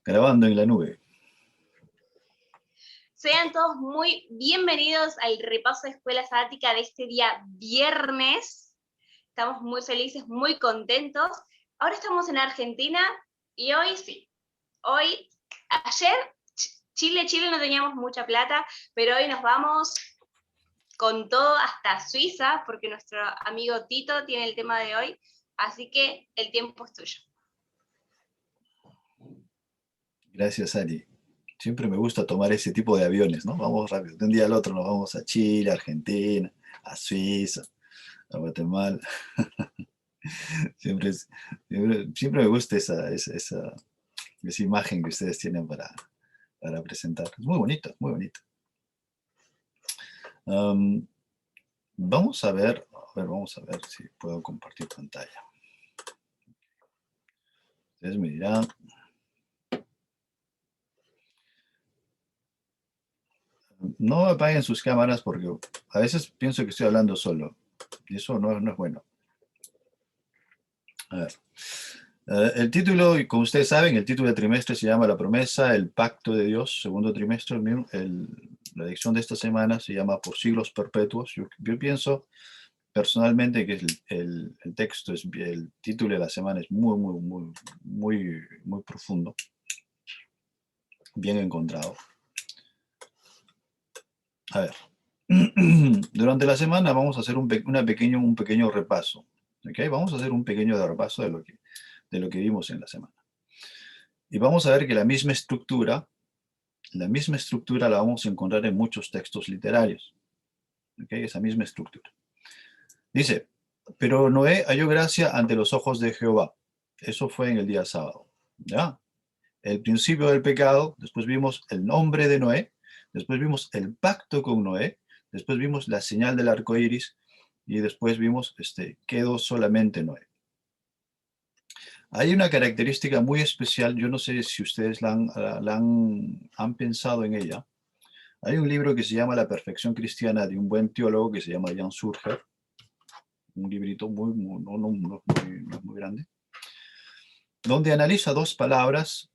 Grabando en la nube. Sean todos muy bienvenidos al repaso de Escuela Sabática de este día viernes. Estamos muy felices, muy contentos. Ahora estamos en Argentina y hoy sí. Ayer Chile no teníamos mucha plata, pero hoy nos vamos con todo hasta Suiza, porque nuestro amigo Tito tiene el tema de hoy, así que el tiempo es tuyo. Gracias, Ari. Siempre me gusta tomar ese tipo de aviones, ¿no? Vamos rápido. De un día al otro nos vamos a Chile, a Argentina, a Suiza, a Guatemala. Siempre me gusta esa imagen que ustedes tienen para presentar. Es muy bonita, muy bonita. Vamos a ver si puedo compartir pantalla. Ustedes me dirán. No apaguen sus cámaras porque a veces pienso que estoy hablando solo y eso no es bueno. A ver. El título, como ustedes saben, el título del trimestre se llama La promesa, el pacto de Dios, segundo trimestre. La lección de esta semana se llama Por siglos perpetuos. Yo pienso personalmente que el texto, el título de la semana es muy profundo, bien encontrado. A ver, durante la semana vamos a hacer un pequeño repaso. ¿Okay? Vamos a hacer un pequeño repaso de lo que vimos en la semana. Y vamos a ver que la misma estructura la vamos a encontrar en muchos textos literarios. ¿Okay? Esa misma estructura. Dice, pero Noé halló gracia ante los ojos de Jehová. Eso fue en el día sábado. ¿Ya? El principio del pecado, después vimos el nombre de Noé, después vimos el pacto con Noé, después vimos la señal del arco iris y después vimos quedó solamente Noé. Hay una característica muy especial, yo no sé si ustedes han pensado en ella. Hay un libro que se llama La perfección cristiana de un buen teólogo que se llama Jan Surger, un librito no muy grande, donde analiza dos palabras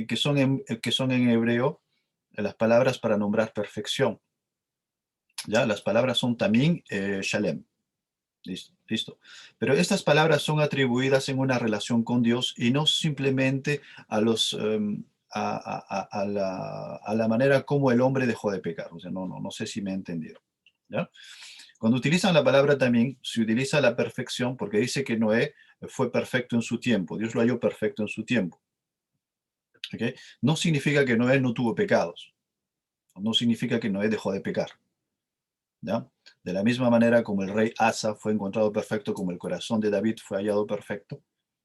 que son en hebreo las palabras para nombrar perfección. ¿Ya? Las palabras son tamín, shalem. Listo. Pero estas palabras son atribuidas en una relación con Dios y no simplemente a la manera como el hombre dejó de pecar. O sea, no sé si me he entendido. ¿Ya? Cuando utilizan la palabra también, se utiliza la perfección porque dice que Noé fue perfecto en su tiempo. Dios lo halló perfecto en su tiempo. ¿Okay? No significa que Noé no tuvo pecados. No significa que Noé dejó de pecar. ¿Ya? De la misma manera como el rey Asa fue encontrado perfecto, como el corazón de David fue hallado perfecto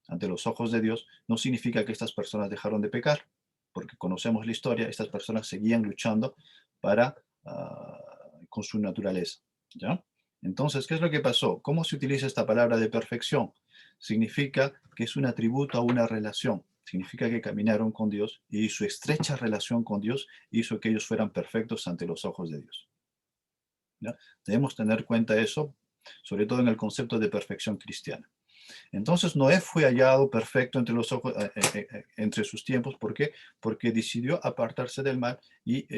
ante los ojos de Dios, no significa que estas personas dejaron de pecar, porque conocemos la historia, estas personas seguían luchando con su naturaleza. ¿Ya? Entonces, ¿qué es lo que pasó? ¿Cómo se utiliza esta palabra de perfección? Significa que es un atributo a una relación. Significa que caminaron con Dios y su estrecha relación con Dios hizo que ellos fueran perfectos ante los ojos de Dios. ¿Ya? Debemos tener en cuenta eso, sobre todo en el concepto de perfección cristiana. Entonces Noé fue hallado perfecto entre los ojos, entre sus tiempos. ¿Por qué? Porque decidió apartarse del mal y,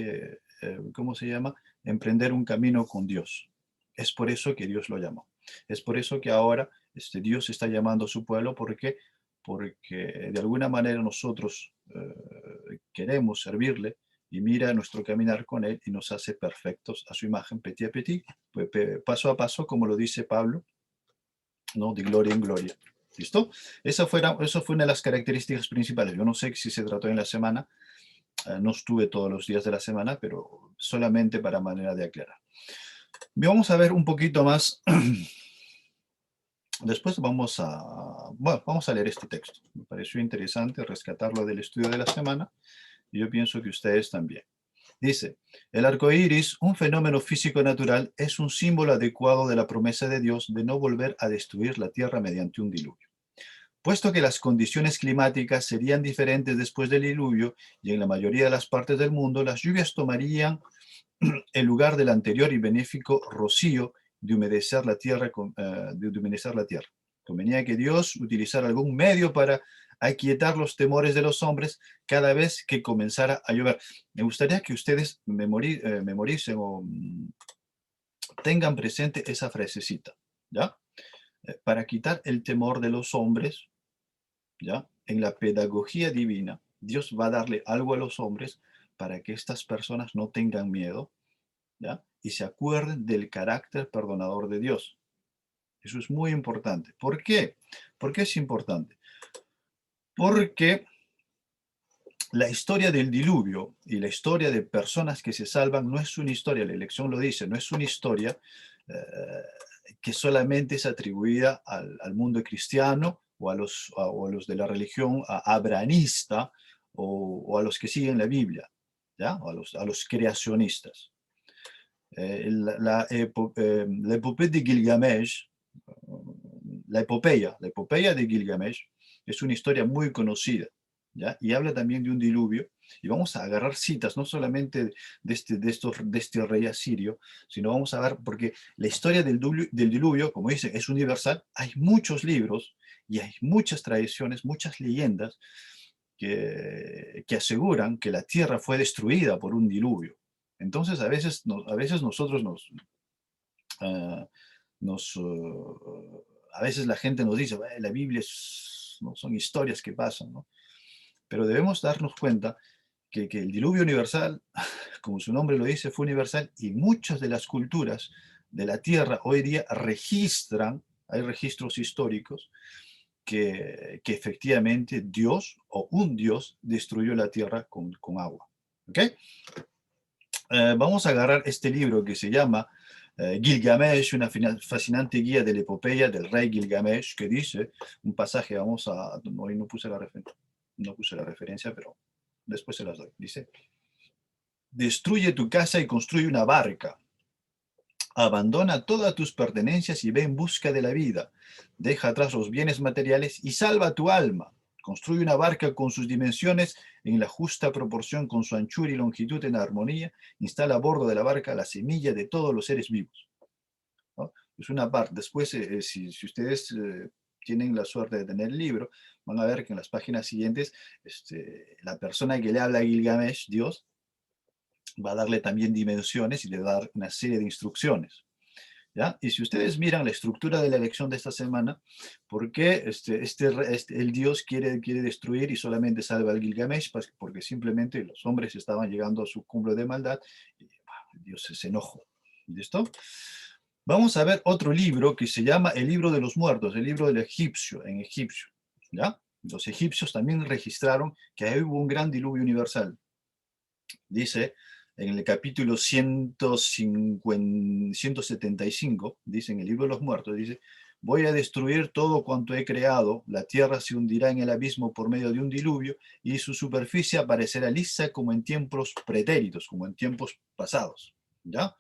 emprender un camino con Dios. Es por eso que Dios lo llamó. Es por eso que ahora Dios está llamando a su pueblo. ¿Por qué? Porque de alguna manera nosotros queremos servirle y mira nuestro caminar con Él y nos hace perfectos a su imagen, petit a petit, paso a paso, como lo dice Pablo, ¿no? De gloria en gloria. ¿Listo? Eso fue una de las características principales. Yo no sé si se trató en la semana, no estuve todos los días de la semana, pero solamente para manera de aclarar. Vamos a ver un poquito más. Después vamos a leer este texto. Me pareció interesante rescatarlo del estudio de la semana y yo pienso que ustedes también. Dice, el arco iris, un fenómeno físico natural, es un símbolo adecuado de la promesa de Dios de no volver a destruir la tierra mediante un diluvio. Puesto que las condiciones climáticas serían diferentes después del diluvio y en la mayoría de las partes del mundo, las lluvias tomarían el lugar del anterior y benéfico rocío de humedecer la tierra. Convenía que Dios utilizara algún medio para aquietar los temores de los hombres cada vez que comenzara a llover. Me gustaría que ustedes memoricen o tengan presente esa frasecita, ¿ya? Para quitar el temor de los hombres, ¿ya? En la pedagogía divina, Dios va a darle algo a los hombres para que estas personas no tengan miedo, ¿ya? Y se acuerden del carácter perdonador de Dios. Eso es muy importante. ¿Por qué? ¿Por qué es importante? Porque la historia del diluvio y la historia de personas que se salvan no es una historia, la elección lo dice, no es una historia que solamente es atribuida al mundo cristiano o a los de la religión abrahamista o a los que siguen la Biblia, ¿ya? O a los creacionistas. La epopeya de Gilgamesh, la epopeya de Gilgamesh es una historia muy conocida, ¿ya? Y habla también de un diluvio, y vamos a agarrar citas, no solamente de este rey asirio, sino vamos a ver, porque la historia del diluvio, como dicen, es universal, hay muchos libros y hay muchas tradiciones, muchas leyendas que aseguran que la tierra fue destruida por un diluvio. Entonces, a veces nosotros ah, a veces la gente nos dice, la Biblia no son historias que pasan, ¿no? Pero debemos darnos cuenta que el diluvio universal, como su nombre lo dice, fue universal y muchas de las culturas de la Tierra hoy día registran, hay registros históricos, que efectivamente Dios o un Dios destruyó la Tierra con agua. ¿Ok? Vamos a agarrar este libro que se llama Gilgamesh, una fascinante guía de la epopeya del rey Gilgamesh, que dice un pasaje, hoy no puse la referencia, pero después se las doy. Dice, destruye tu casa y construye una barca. Abandona todas tus pertenencias y ve en busca de la vida. Deja atrás los bienes materiales y salva tu alma. Construye una barca con sus dimensiones en la justa proporción con su anchura y longitud en armonía. Instala a bordo de la barca la semilla de todos los seres vivos, ¿no? Es una parte. Después, si ustedes tienen la suerte de tener el libro, van a ver que en las páginas siguientes, la persona que le habla a Gilgamesh, Dios, va a darle también dimensiones y le va a dar una serie de instrucciones, ¿ya? Y si ustedes miran la estructura de la elección de esta semana, ¿por qué el Dios quiere destruir y solamente salva al Gilgamesh? Pues porque simplemente los hombres estaban llegando a su cumbre de maldad y Dios se enojó. ¿Listo? Vamos a ver otro libro que se llama El libro de los muertos, el libro del egipcio, en egipcio, ¿ya? Los egipcios también registraron que ahí hubo un gran diluvio universal. Dice en el capítulo 175, dice en el libro de los muertos, dice, voy a destruir todo cuanto he creado, la tierra se hundirá en el abismo por medio de un diluvio y su superficie aparecerá lisa como en tiempos pretéritos, como en tiempos pasados, ¿ya?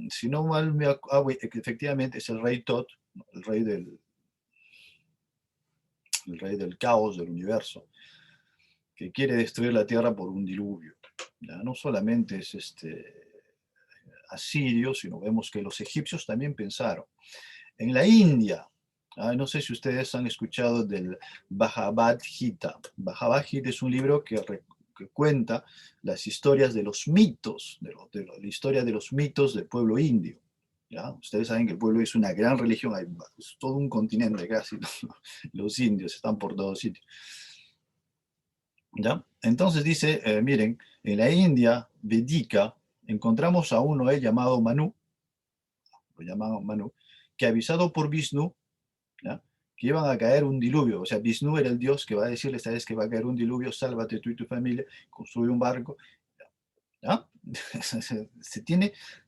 Si no mal me acuerdo, efectivamente es el rey Tot, el rey del caos del universo, que quiere destruir la tierra por un diluvio. ¿Ya? No solamente es asirio, sino vemos que los egipcios también pensaron. En la India, no sé si ustedes han escuchado del Bhagavad Gita. Bhagavad Gita es un libro que cuenta las historias de los mitos, la historia de los mitos del pueblo indio. ¿Ya? Ustedes saben que el pueblo es una gran religión, es todo un continente casi, ¿no? Los indios están por todos sitios. ¿Ya? Entonces dice, miren, en la India védica encontramos a un Noé llamado Manu, lo llamaban Manu, que avisado por Vishnu, ¿ya? Que iban a caer un diluvio. O sea, Vishnu era el dios que va a decirle, sabes que va a caer un diluvio, sálvate tú y tu familia, construye un barco. ¿Ya?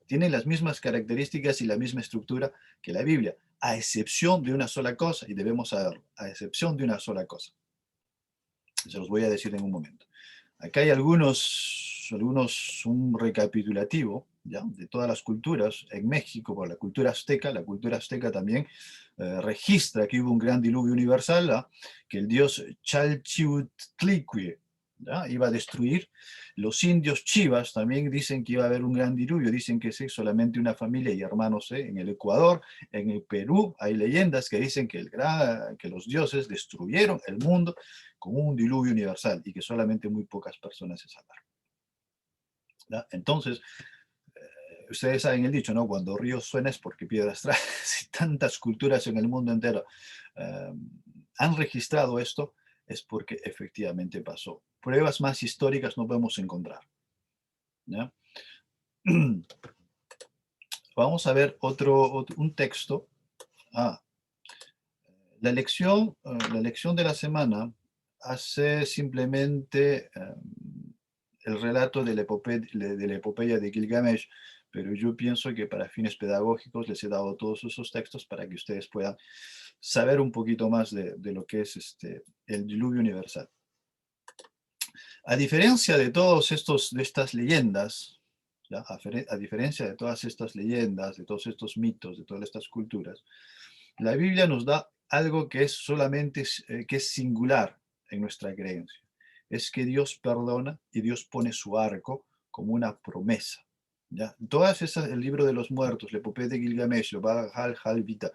Tiene las mismas características y la misma estructura que la Biblia, a excepción de una sola cosa, y debemos saberlo, a excepción de una sola cosa. Se los voy a decir en un momento. Acá hay un recapitulativo, ¿ya? De todas las culturas. En México, por la cultura azteca también registra que hubo un gran diluvio universal, ¿ah? Que el dios Chalchiuhtlicue, ¿ya? Iba a destruir. Los indios chivas también dicen que iba a haber un gran diluvio, dicen que es solamente una familia y hermanos en el Ecuador, en el Perú, hay leyendas que dicen que, que los dioses destruyeron el mundo con un diluvio universal y que solamente muy pocas personas se salvaron. ¿Ya? Entonces, ustedes saben el dicho, ¿no? Cuando río suena es porque piedras trae. Si tantas culturas en el mundo entero eh, han registrado esto, es porque efectivamente pasó. Pruebas más históricas no podemos encontrar. ¿Ya? Vamos a ver un texto. Ah, la lección de la semana hace simplemente el relato de la epopeya de Gilgamesh, pero yo pienso que para fines pedagógicos les he dado todos esos textos para que ustedes puedan saber un poquito más de lo que es el diluvio universal. A diferencia de de estas leyendas, ¿ya? A diferencia de todas estas leyendas, de todos estos mitos, de todas estas culturas, la Biblia nos da algo que es solamente, que es singular en nuestra creencia. Es que Dios perdona y Dios pone su arco como una promesa. ¿Ya? Todas esas, el libro de los muertos, la epopeya de Gilgamesh, el Bhagavad Gita,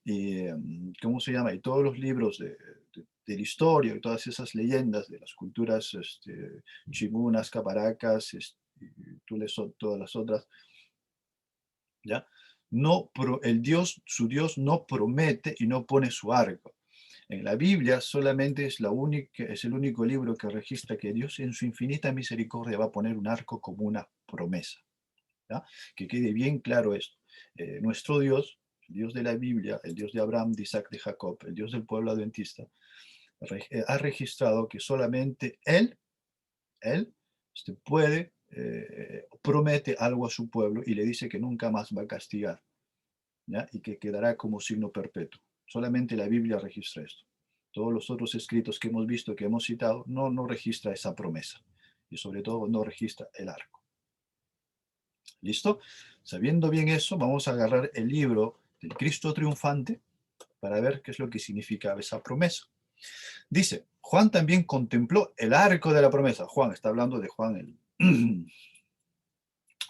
y, ¿cómo se llama? Y todos los libros de la historia y todas esas leyendas de las culturas chimunas, caparacas, todas las otras, ¿ya? No, su Dios no promete y no pone su arco. En la Biblia solamente es el único libro que registra que Dios en su infinita misericordia va a poner un arco como una promesa. ¿Ya? Que quede bien claro esto. Nuestro Dios, el Dios de la Biblia, el Dios de Abraham, de Isaac, de Jacob, el Dios del pueblo adventista, ha registrado que solamente Él puede, promete algo a su pueblo y le dice que nunca más va a castigar, ¿ya? Y que quedará como signo perpetuo. Solamente la Biblia registra esto. Todos los otros escritos que hemos visto, que hemos citado, no registra esa promesa. Y sobre todo no registra el arco. ¿Listo? Sabiendo bien eso, vamos a agarrar el libro del Cristo triunfante para ver qué es lo que significa esa promesa. Dice, Juan también contempló el arco de la promesa. Juan, está hablando de Juan,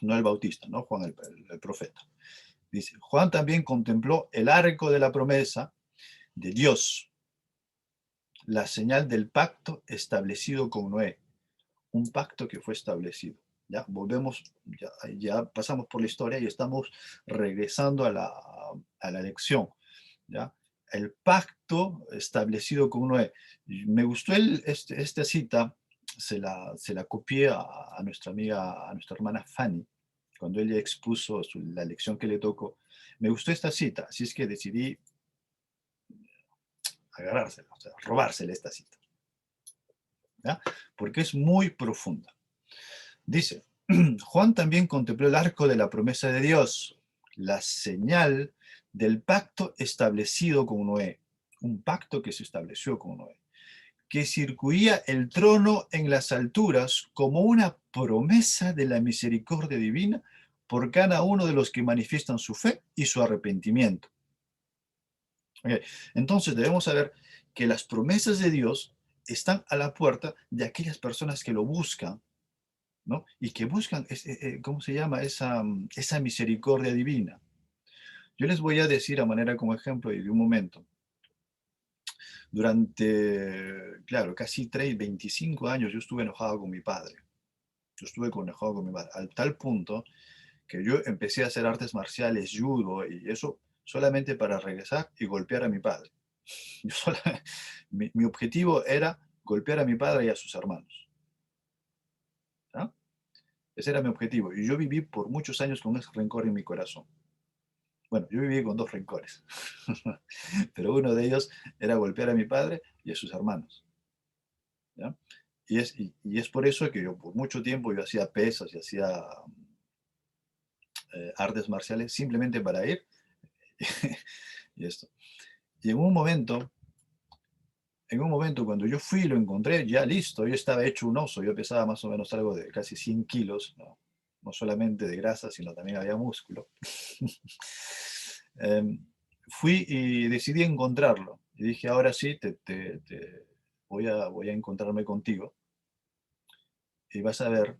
no el bautista, ¿no? Juan el profeta. Dice, Juan también contempló el arco de la promesa de Dios, la señal del pacto establecido con Noé, un pacto que fue establecido. Ya volvemos, ya pasamos por la historia y estamos regresando a la lección. ¿Ya? El pacto establecido con Noé. Me gustó esta cita, se la copié a nuestra amiga, a nuestra hermana Fanny, cuando ella expuso la lección que le tocó. Me gustó esta cita, así es que decidí agarrársela, o sea, robársela esta cita, ¿ya? Porque es muy profunda. Dice, Juan también contempló el arco de la promesa de Dios, la señal del pacto establecido con Noé, un pacto que se estableció con Noé, que circuía el trono en las alturas como una promesa de la misericordia divina por cada uno de los que manifiestan su fe y su arrepentimiento. Okay. Entonces debemos saber que las promesas de Dios están a la puerta de aquellas personas que lo buscan, ¿no? Y que buscan, ¿cómo se llama? Esa misericordia divina. Yo les voy a decir a manera como ejemplo y de un momento. Durante, claro, casi 25 años yo estuve enojado con mi padre. Yo estuve enojado con mi padre, al tal punto que yo empecé a hacer artes marciales, judo y eso solamente para regresar y golpear a mi padre. Mi objetivo era golpear a mi padre y a sus hermanos. ¿Ah? Ese era mi objetivo. Y yo viví por muchos años con ese rencor en mi corazón. Bueno, yo viví con dos rencores, pero uno de ellos era golpear a mi padre y a sus hermanos. ¿Ya? Y es por eso que yo por mucho tiempo yo hacía pesas y hacía artes marciales simplemente para ir y esto. Y en un momento cuando yo fui y lo encontré ya listo, yo estaba hecho un oso, yo pesaba más o menos algo de casi 100 kilos, ¿no? No solamente de grasa, sino también había músculo. Fui y decidí encontrarlo. Y dije, ahora sí, voy a encontrarme contigo y vas a ver,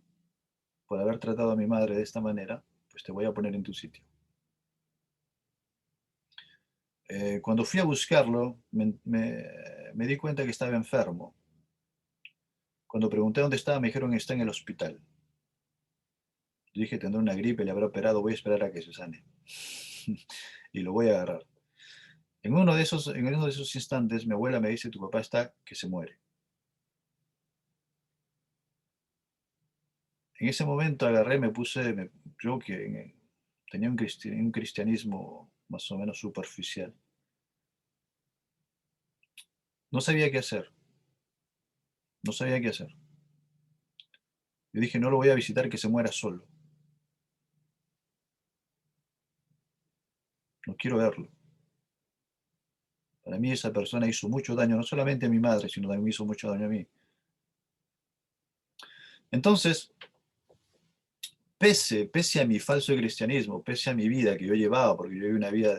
por haber tratado a mi madre de esta manera, pues te voy a poner en tu sitio. Cuando fui a buscarlo, me di cuenta que estaba enfermo. Cuando pregunté dónde estaba, me dijeron que está en el hospital. Yo dije, tendrá una gripe, le habrá operado, voy a esperar a que se sane. Y lo voy a agarrar. En uno de esos instantes, mi abuela me dice, tu papá está que se muere. En ese momento agarré, yo que tenía un cristianismo más o menos superficial. No sabía qué hacer, no sabía qué hacer. Yo dije, no lo voy a visitar, que se muera solo. No quiero verlo. Para mí esa persona hizo mucho daño, no solamente a mi madre, sino también me hizo mucho daño a mí. Entonces, pese a mi falso cristianismo, pese a mi vida que yo llevaba, porque yo viví una vida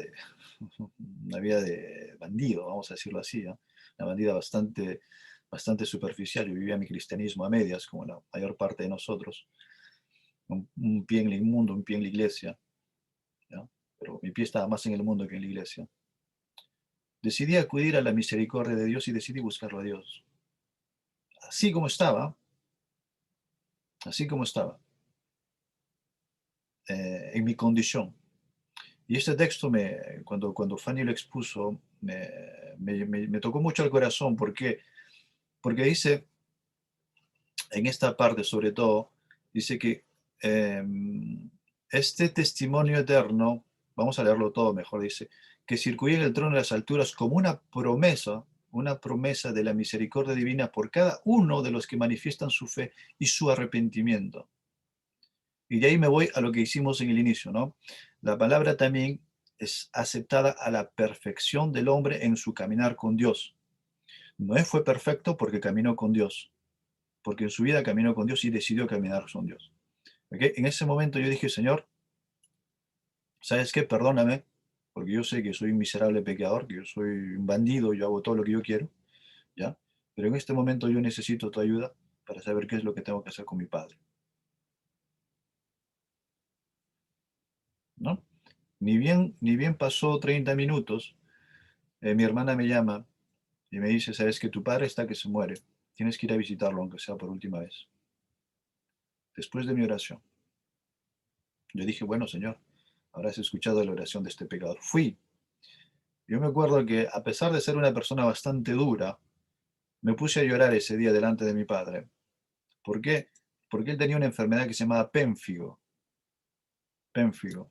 de bandido, vamos a decirlo así, ¿no? Una bandida bastante superficial. Yo vivía mi cristianismo a medias, como la mayor parte de nosotros. Un pie en el mundo, un pie en la iglesia, ¿no? Pero mi pie estaba más en el mundo que en la iglesia. Decidí acudir a la misericordia de Dios y decidí buscarlo a Dios. Así como estaba, así como estaba, en mi condición. Y este texto, cuando Fanny lo expuso, me tocó mucho el corazón. ¿Por qué? Porque dice, en esta parte sobre todo, dice que eh, este testimonio eterno, vamos a leerlo todo mejor, dice, que circuye en el trono de las alturas como una promesa de la misericordia divina por cada uno de los que manifiestan su fe y su arrepentimiento. Y de ahí me voy a lo que hicimos en el inicio, ¿no? La palabra también es aceptada a la perfección del hombre en su caminar con Dios. Noé fue perfecto porque caminó con Dios, porque en su vida caminó con Dios y decidió caminar con Dios. ¿Okay? En ese momento yo dije, Señor, ¿sabes qué? Perdóname, porque yo sé que soy un miserable pecador, que yo soy un bandido, yo hago todo lo que yo quiero, ¿ya? Pero en este momento yo necesito tu ayuda para saber qué es lo que tengo que hacer con mi padre, ¿no? Ni bien pasó 30 minutos, mi hermana me llama y me dice, ¿sabes que tu padre está que se muere? Tienes que ir a visitarlo, aunque sea por última vez. Después de mi oración, yo dije, bueno, Señor, habrás escuchado la oración de este pecador. Fui. Yo me acuerdo que, a pesar de ser una persona bastante dura, me puse a llorar ese día delante de mi padre. ¿Por qué? Porque él tenía una enfermedad que se llamaba pénfigo. Pénfigo.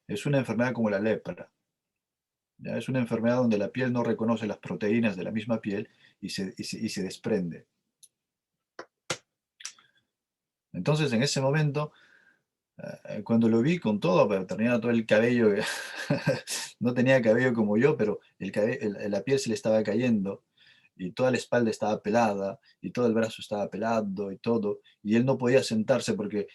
Es una enfermedad como la lepra. ¿Ya? Es una enfermedad donde la piel no reconoce las proteínas de la misma piel y se desprende. Entonces, en ese momento, cuando lo vi con todo, pero tenía todo el cabello, no tenía cabello como yo, pero la piel se le estaba cayendo y toda la espalda estaba pelada y todo el brazo estaba pelado y todo, y él no podía sentarse porque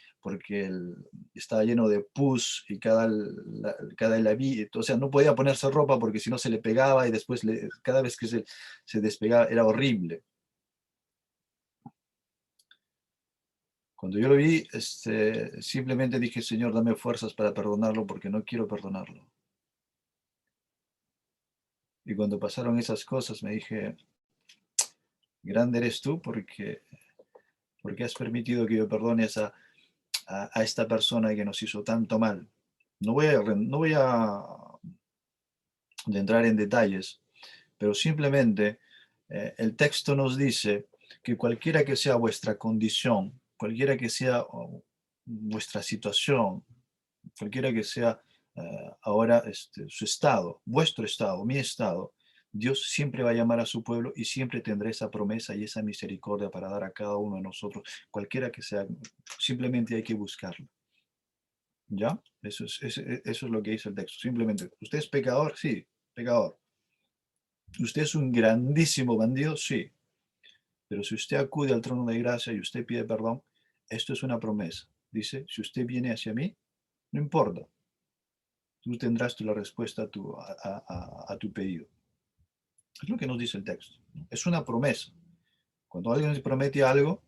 él estaba lleno de pus y o sea, no podía ponerse ropa porque si no se le pegaba y después cada vez que se despegaba era horrible. Cuando yo lo vi, simplemente dije, Señor, dame fuerzas para perdonarlo porque no quiero perdonarlo. Y cuando pasaron esas cosas me dije, grande eres tú porque has permitido que yo perdone a esta persona que nos hizo tanto mal. No voy a entrar en detalles, pero simplemente el texto nos dice que cualquiera que sea vuestra condición, cualquiera que sea vuestra situación, cualquiera que sea ahora su estado, vuestro estado, mi estado, Dios siempre va a llamar a su pueblo y siempre tendrá esa promesa y esa misericordia para dar a cada uno de nosotros, cualquiera que sea, simplemente hay que buscarlo. ¿Ya? Eso es lo que dice el texto. Simplemente, ¿usted es pecador? Sí, pecador. ¿Usted es un grandísimo bandido? Sí. Pero si usted acude al trono de gracia y usted pide perdón, esto es una promesa. Dice, si usted viene hacia mí, no importa, tú tendrás la respuesta a tu pedido. Es lo que nos dice el texto. Es una promesa. Cuando alguien promete algo,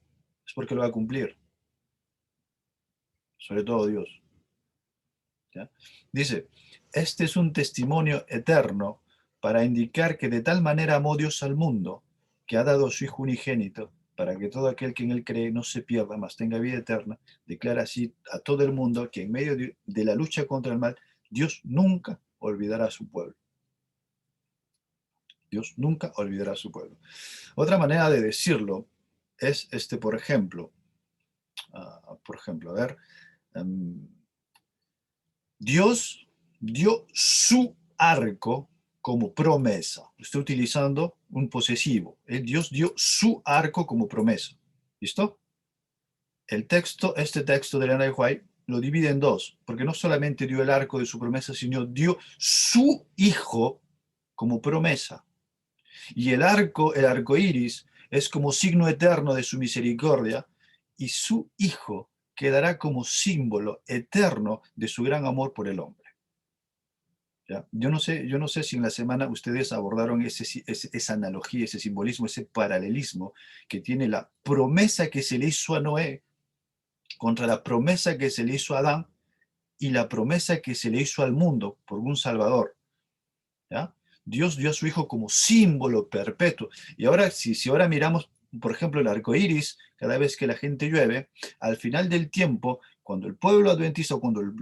es porque lo va a cumplir. sobre todo Dios. ¿Ya? Dice, este es un testimonio eterno para indicar que de tal manera amó Dios al mundo, que ha dado a su Hijo unigénito, para que todo aquel que en él cree no se pierda, mas tenga vida eterna. Declara así a todo el mundo que en medio de la lucha contra el mal, Dios nunca olvidará a su pueblo. Dios nunca olvidará a su pueblo. Otra manera de decirlo es, por ejemplo, a ver, um, Dios dio su arco como promesa. Estoy utilizando un posesivo. Dios dio su arco como promesa. ¿Listo? Este texto de Elena de White lo divide en dos, porque no solamente dio el arco de su promesa, sino dio su hijo como promesa. Y el arco iris, es como signo eterno de su misericordia, y su hijo quedará como símbolo eterno de su gran amor por el hombre. ¿Ya? Yo no sé si en la semana ustedes abordaron esa analogía, ese simbolismo, ese paralelismo que tiene la promesa que se le hizo a Noé contra la promesa que se le hizo a Adán y la promesa que se le hizo al mundo por un Salvador. ¿Ya? Dios dio a su Hijo como símbolo perpetuo. Y ahora, si ahora miramos, por ejemplo, el arco iris, cada vez que la gente llueve, al final del tiempo, cuando el pueblo adventista, o cuando el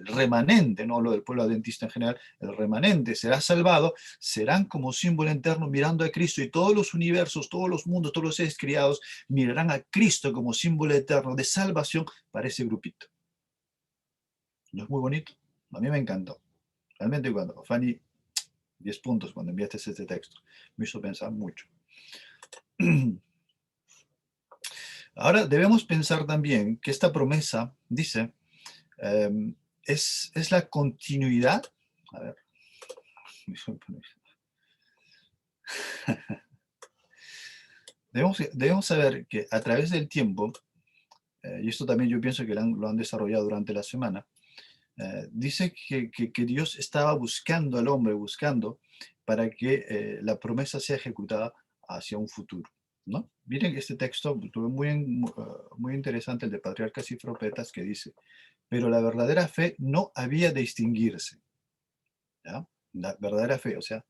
remanente, no lo del pueblo adventista en general, el remanente será salvado, serán como símbolo eterno mirando a Cristo, y todos los universos, todos los mundos, todos los seres criados mirarán a Cristo como símbolo eterno de salvación para ese grupito. ¿No es muy bonito? A mí me encantó. Realmente cuando Fanny 10 puntos cuando enviaste este texto. Me hizo pensar mucho. Ahora debemos pensar también que esta promesa, dice, es la continuidad. A ver. Debemos saber que a través del tiempo, y esto también yo pienso que lo han desarrollado durante la semana, dice que Dios estaba buscando al hombre, buscando para que la promesa sea ejecutada hacia un futuro, ¿no? Miren este texto muy interesante, el de Patriarcas y Profetas, que dice, pero la verdadera fe no había de extinguirse, ¿ya? La verdadera fe, o sea,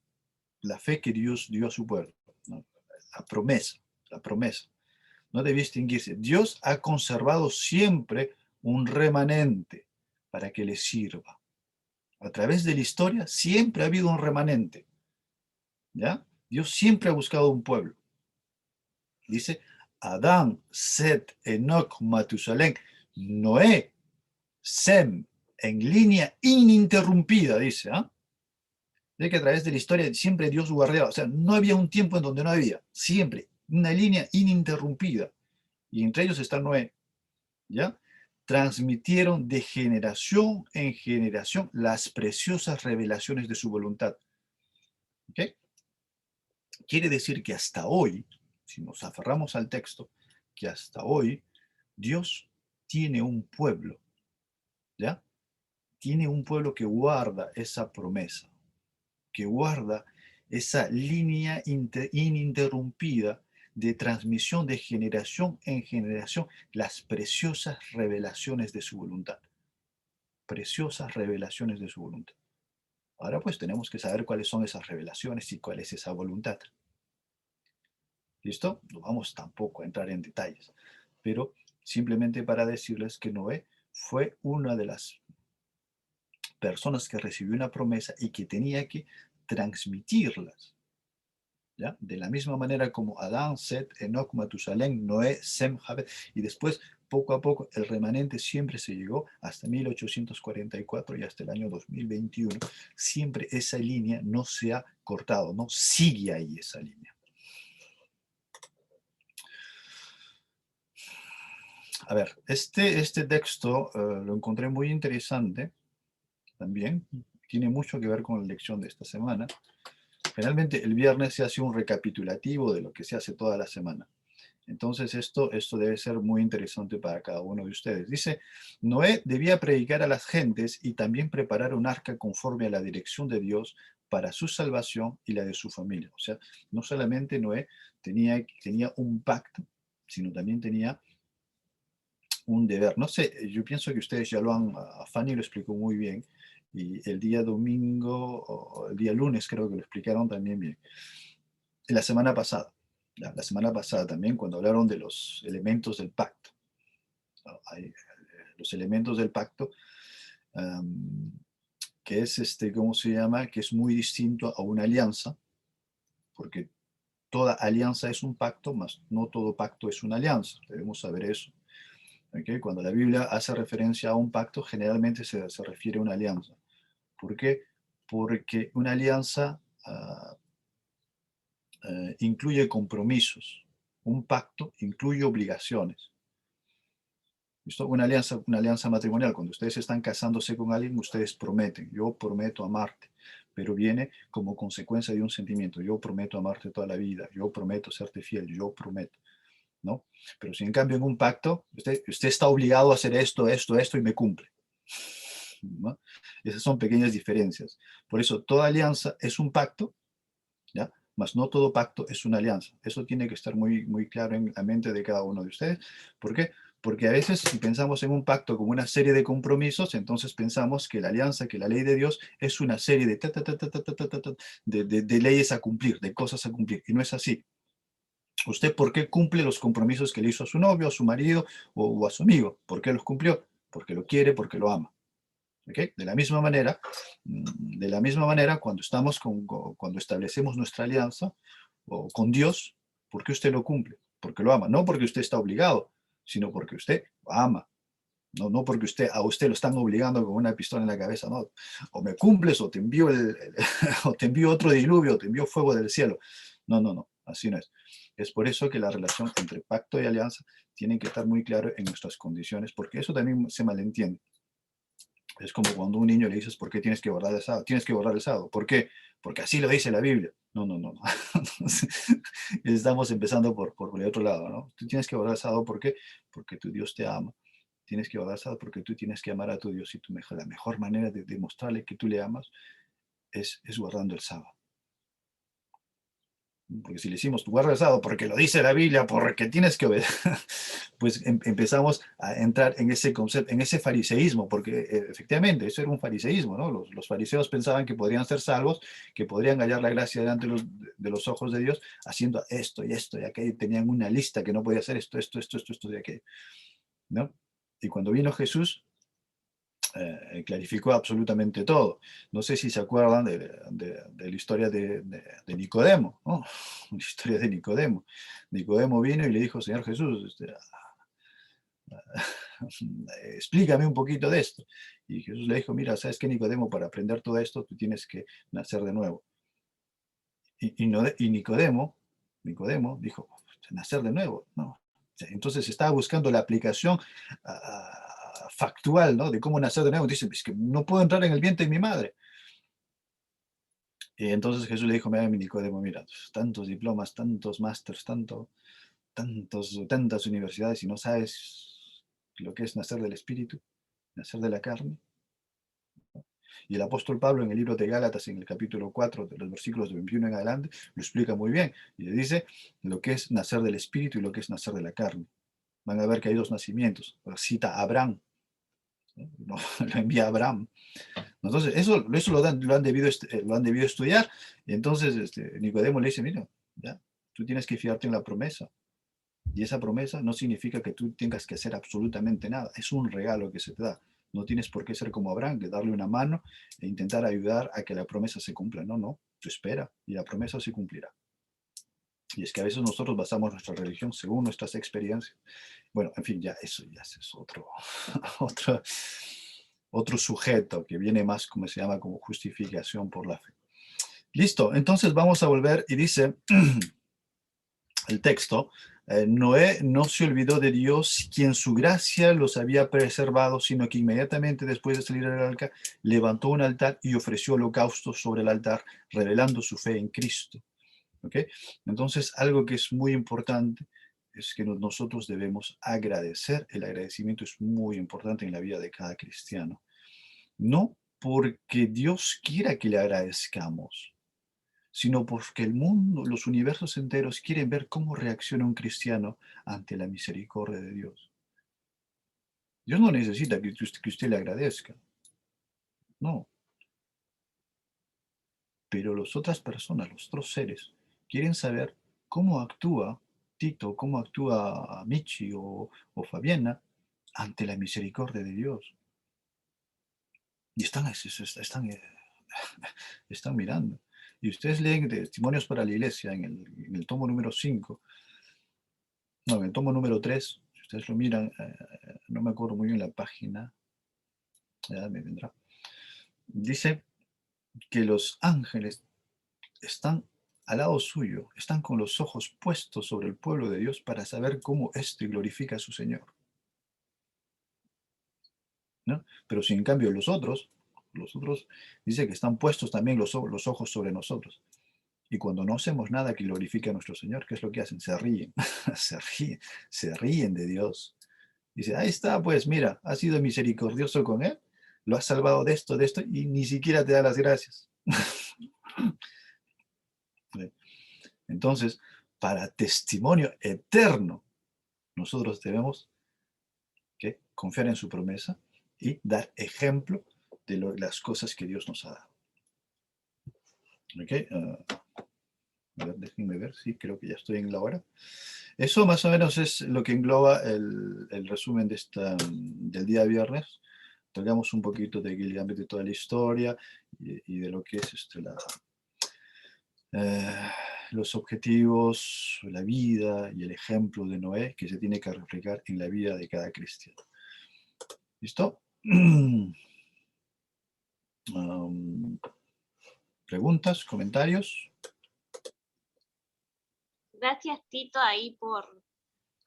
la fe que Dios dio a su pueblo, ¿no? La promesa, no debía extinguirse. Dios ha conservado siempre un remanente para que le sirva. A través de la historia siempre ha habido un remanente, ¿ya? Dios siempre ha buscado un pueblo. Dice, Adán, Set, Enoch, Matusalén, Noé, Sem, en línea ininterrumpida, dice, ¿ah? De que a través de la historia siempre Dios guardaba, o sea, no había un tiempo en donde no había, siempre, una línea ininterrumpida. Y entre ellos está Noé, ¿ya? Transmitieron de generación en generación las preciosas revelaciones de su voluntad. ¿Ok? Quiere decir que hasta hoy, si nos aferramos al texto, que hasta hoy Dios tiene un pueblo, ¿ya? Tiene un pueblo que guarda esa promesa, que guarda esa línea ininterrumpida de transmisión de generación en generación, las preciosas revelaciones de su voluntad. Preciosas revelaciones de su voluntad. Ahora pues tenemos que saber cuáles son esas revelaciones y cuál es esa voluntad. ¿Listo? No vamos tampoco a entrar en detalles, pero simplemente para decirles que Noé fue una de las personas que recibió una promesa y que tenía que transmitirlas, ¿ya? De la misma manera como Adán, Set, Enoch, Matusalén, Noé, Sem, Jafet, y después, poco a poco, el remanente siempre se llegó hasta 1844 y hasta el año 2021. Siempre esa línea no se ha cortado, no sigue ahí esa línea. A ver, este texto lo encontré muy interesante también. Tiene mucho que ver con la lección de esta semana. Generalmente el viernes se hace un recapitulativo de lo que se hace toda la semana. Entonces esto debe ser muy interesante para cada uno de ustedes. Dice, Noé debía predicar a las gentes y también preparar un arca conforme a la dirección de Dios para su salvación y la de su familia. O sea, no solamente Noé tenía un pacto, sino también tenía un deber. No sé, yo pienso que ustedes ya lo han, Fanny lo explicó muy bien, y el día domingo, o el día lunes creo que lo explicaron también bien. La semana pasada, la semana pasada también, cuando hablaron de los elementos del pacto, ¿no? Los elementos del pacto, um, que es, ¿cómo se llama? Que es muy distinto a una alianza, porque toda alianza es un pacto, mas no todo pacto es una alianza. Debemos saber eso. ¿Okay? Cuando la Biblia hace referencia a un pacto, generalmente se refiere a una alianza. ¿Por qué? Porque una alianza incluye compromisos. Un pacto incluye obligaciones. ¿Listo? Una alianza matrimonial, cuando ustedes están casándose con alguien, ustedes prometen, yo prometo amarte, pero viene como consecuencia de un sentimiento, yo prometo amarte toda la vida, yo prometo serte fiel, yo prometo, ¿no? Pero si en cambio en un pacto, usted está obligado a hacer esto, esto, esto y me cumple, ¿no? Esas son pequeñas diferencias. Por eso toda alianza es un pacto, ¿ya? Mas no todo pacto es una alianza. Eso tiene que estar muy, muy claro en la mente de cada uno de ustedes. ¿Por qué? Porque a veces si pensamos en un pacto como una serie de compromisos, entonces pensamos que la alianza, que la ley de Dios es una serie de, de leyes a cumplir, de cosas a cumplir. Y no es así. ¿Usted por qué cumple los compromisos que le hizo a su novio, a su marido o a su amigo? ¿Por qué los cumplió? Porque lo quiere, porque lo ama. ¿Okay? De la misma manera, cuando establecemos nuestra alianza o con Dios, ¿por qué usted lo cumple? Porque lo ama. No porque usted está obligado, sino porque usted lo ama. No, no porque a usted lo están obligando con una pistola en la cabeza, no. O me cumples o te envío, o te envío otro diluvio, o te envío fuego del cielo. No, no, no, así no es. Es por eso que la relación entre pacto y alianza tiene que estar muy claro en nuestras condiciones, porque eso también se malentiende. Es como cuando a un niño le dices, ¿por qué tienes que borrar el sábado? Tienes que borrar el sábado. ¿Por qué? Porque así lo dice la Biblia. No, no, no, no. Estamos empezando por el otro lado, ¿no? Tú tienes que borrar el sábado, ¿por qué? Porque tu Dios te ama. Tienes que borrar el sábado porque tú tienes que amar a tu Dios, y la mejor manera de demostrarle que tú le amas es guardando el sábado. Porque si le decimos, tú guarda el sábado porque lo dice la Biblia, porque tienes que obedecer, pues empezamos a entrar en ese concepto, en ese fariseísmo, porque efectivamente eso era un fariseísmo, ¿no? Los fariseos pensaban que podrían ser salvos, que podrían hallar la gracia delante de los ojos de Dios, haciendo esto y esto y aquello, tenían una lista que no podía hacer esto y aquello, ¿no? Y cuando vino Jesús, clarificó absolutamente todo. No sé si se acuerdan de la historia de Nicodemo, ¿no? La historia de Nicodemo. Nicodemo vino y le dijo, Señor Jesús, explícame un poquito de esto. Y Jesús le dijo, mira, ¿sabes qué, Nicodemo? Para aprender todo esto, tú tienes que nacer de nuevo. Y Nicodemo dijo, nacer de nuevo, ¿no? Entonces estaba buscando la aplicación factual, ¿no? De cómo nacer de nuevo. Dice, es que no puedo entrar en el vientre de mi madre. Y entonces Jesús le dijo, mira, mi Nicodemo, mira, tantos diplomas, tantos másters, tantas universidades, y no sabes lo que es nacer del espíritu, nacer de la carne. Y el apóstol Pablo en el libro de Gálatas, en el capítulo 4, de los versículos de 21 en adelante, lo explica muy bien. Y le dice lo que es nacer del espíritu y lo que es nacer de la carne. Van a ver que hay dos nacimientos. Cita a Abraham, ¿no? Lo envía a Abraham. Entonces, eso lo han debido estudiar. Y entonces Nicodemo le dice, mira, ya, tú tienes que fiarte en la promesa. Y esa promesa no significa que tú tengas que hacer absolutamente nada. Es un regalo que se te da. No tienes por qué ser como Abraham, de darle una mano e intentar ayudar a que la promesa se cumpla. No, no, tú espera y la promesa se cumplirá. Y es que a veces nosotros basamos nuestra religión según nuestras experiencias. Bueno, en fin, eso ya es otro, otro sujeto que viene más, como se llama, como justificación por la fe. Listo, entonces vamos a volver y dice el texto, Noé no se olvidó de Dios, quien su gracia los había preservado, sino que inmediatamente después de salir del arca, levantó un altar y ofreció holocaustos sobre el altar, revelando su fe en Cristo. ¿Okay? Entonces, algo que es muy importante es que nosotros debemos agradecer. El agradecimiento es muy importante en la vida de cada cristiano. No porque Dios quiera que le agradezcamos, sino porque el mundo, los universos enteros quieren ver cómo reacciona un cristiano ante la misericordia de Dios. Dios no necesita que usted le agradezca. No. Pero las otras personas, los otros seres, quieren saber cómo actúa Tito, cómo actúa Michi o Fabiana ante la misericordia de Dios. Y están mirando. Y ustedes leen Testimonios para la Iglesia en el tomo número 5, no, en el tomo número 3, si ustedes lo miran, no me acuerdo muy bien la página, ya me vendrá. Dice que los ángeles están al lado suyo, están con los ojos puestos sobre el pueblo de Dios para saber cómo éste glorifica a su Señor, ¿no? Pero si en cambio los otros dice que están puestos también los ojos sobre nosotros. Y cuando no hacemos nada que glorifique a nuestro Señor, ¿qué es lo que hacen? Se ríen, se ríen de Dios. Dice, ahí está, pues mira, has sido misericordioso con él, lo has salvado de esto, y ni siquiera te da las gracias. Entonces, para testimonio eterno, nosotros debemos confiar en su promesa y dar ejemplo de las cosas que Dios nos ha dado. ¿Ok? A ver, déjenme ver, sí, creo que ya estoy en la hora. Eso más o menos es lo que engloba el resumen del día viernes. Tocamos un poquito de Gilgamesh, de toda la historia y de lo que es los objetivos, la vida y el ejemplo de Noé que se tiene que reflejar en la vida de cada cristiano. ¿Listo? ¿Preguntas? ¿Comentarios? Gracias, Tito, ahí por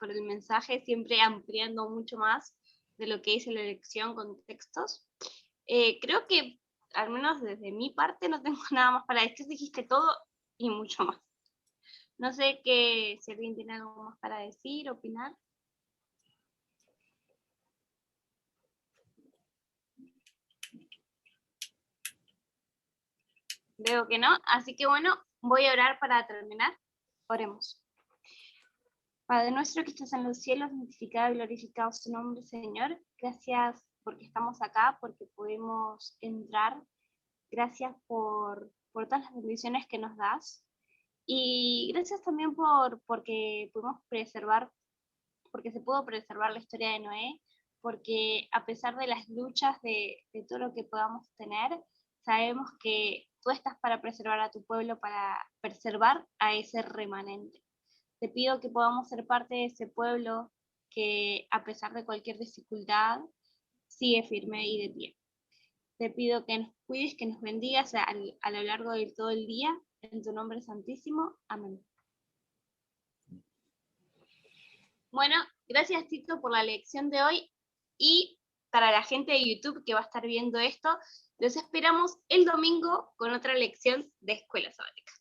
el mensaje, siempre ampliando mucho más de lo que dice la lección con textos. Creo que, al menos desde mi parte, no tengo nada más para decir. Dijiste todo y mucho más. No sé si alguien tiene algo más para decir, opinar. Veo que no, así que bueno, voy a orar para terminar. Oremos. Padre nuestro que estás en los cielos, santificado y glorificado su nombre, Señor. Gracias porque estamos acá, porque podemos entrar. Gracias por todas las bendiciones que nos das. Y gracias también porque pudimos preservar, porque se pudo preservar la historia de Noé, porque a pesar de las luchas de todo lo que podamos tener, sabemos que tú estás para preservar a tu pueblo, para preservar a ese remanente. Te pido que podamos ser parte de ese pueblo que a pesar de cualquier dificultad sigue firme y de pie. Te pido que nos cuides, que nos bendigas a lo largo de todo el día. En tu nombre santísimo. Amén. Bueno, gracias Tito por la lección de hoy y para la gente de YouTube que va a estar viendo esto, los esperamos el domingo con otra lección de Escuela Sabática.